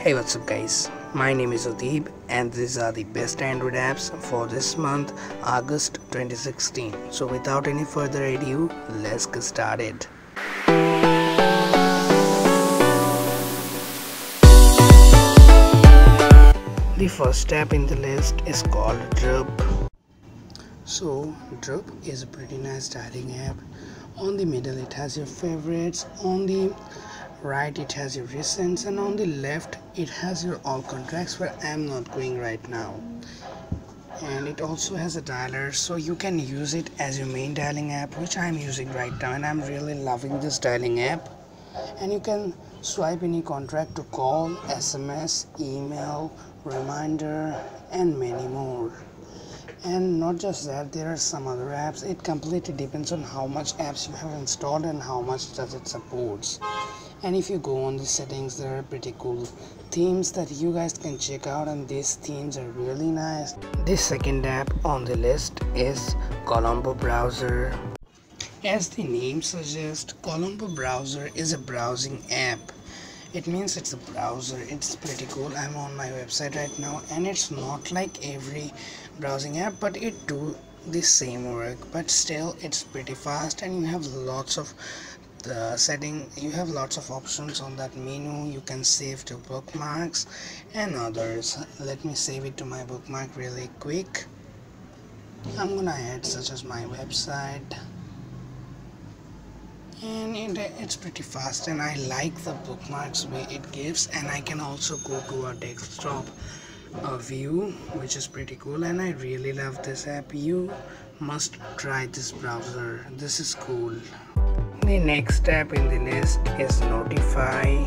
Hey, what's up guys, my name is Udeep and these are the best Android apps for this month, August 2016. So without any further ado, let's get started. The first app in the list is called Drup. So Drup is a pretty nice styling app. On the middle it has your favorites, on the right it has your recents, and on the left it has your all contacts, where I am not going right now. And it also has a dialer, so you can use it as your main dialing app, which I am using right now, and I'm really loving this dialing app. And you can swipe any contract to call, SMS, email, reminder, and many more. And not just that, there are some other apps. It completely depends on how much apps you have installed and how much does it supports. And if you go on the settings, there are pretty cool themes that you guys can check out, and these themes are really nice. The second app on the list is Colombo Browser. As the name suggests, Colombo Browser is a browsing app. It means it's a browser. It's pretty cool. I'm on my website right now, and it's not like every browsing app, but it do the same work, but still it's pretty fast, and you have lots of you have lots of options on that menu. You can save to bookmarks and others. Let me save it to my bookmark really quick. I'm gonna add such as my website, and it's pretty fast, and I like the bookmarks way it gives. And I can also go to a desktop view, which is pretty cool, and I really love this app. You must try this browser. This is cool. The next app in the list is Notify.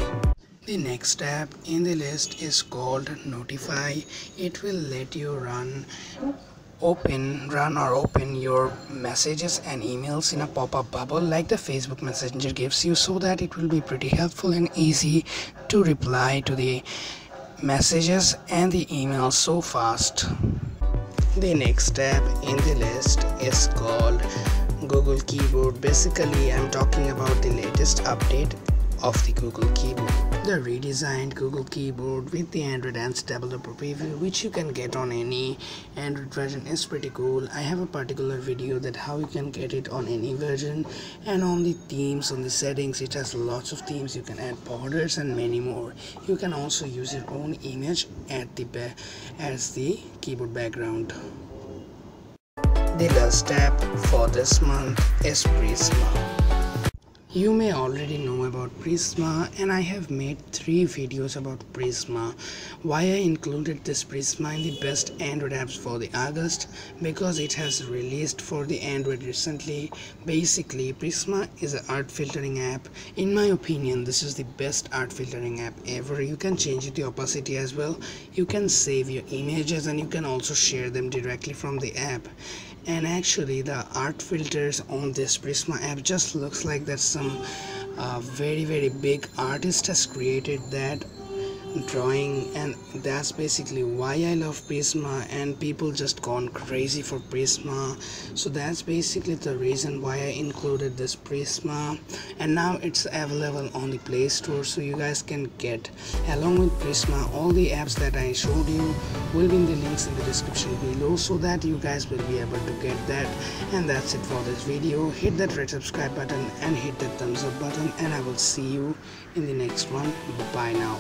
The next app in the list is called Notify. It will let you open your messages and emails in a pop-up bubble like the Facebook Messenger gives you, so that it will be pretty helpful and easy to reply to the messages and the emails so fast. The next app in the list is called Google Keyboard. Basically, I'm talking about the latest update of the Google Keyboard. The redesigned Google Keyboard with the Android Answer Developer Preview, which you can get on any Android version, is pretty cool. I have a particular video that how you can get it on any version. And on the themes, on the settings, it has lots of themes. You can add borders and many more. You can also use your own image as the keyboard background. The last app for this month is Prisma. You may already know about Prisma, and I have made 3 videos about Prisma. Why I included this Prisma in the best Android apps for the August? Because it has released for the Android recently. Basically, Prisma is an art filtering app. In my opinion, this is the best art filtering app ever. You can change the opacity as well. You can save your images, and you can also share them directly from the app. And actually, the art filters on this Prisma app just looks like that some very big artist has created that drawing, and that's basically why I love Prisma, and people just gone crazy for Prisma. So that's basically the reason why I included this Prisma, and now it's available on the Play Store, so you guys can get. Along with Prisma, all the apps that I showed you will be in the links in the description below, so that you guys will be able to get that. And that's it for this video. Hit that red subscribe button and hit that thumbs up button, and I will see you in the next one. Bye now.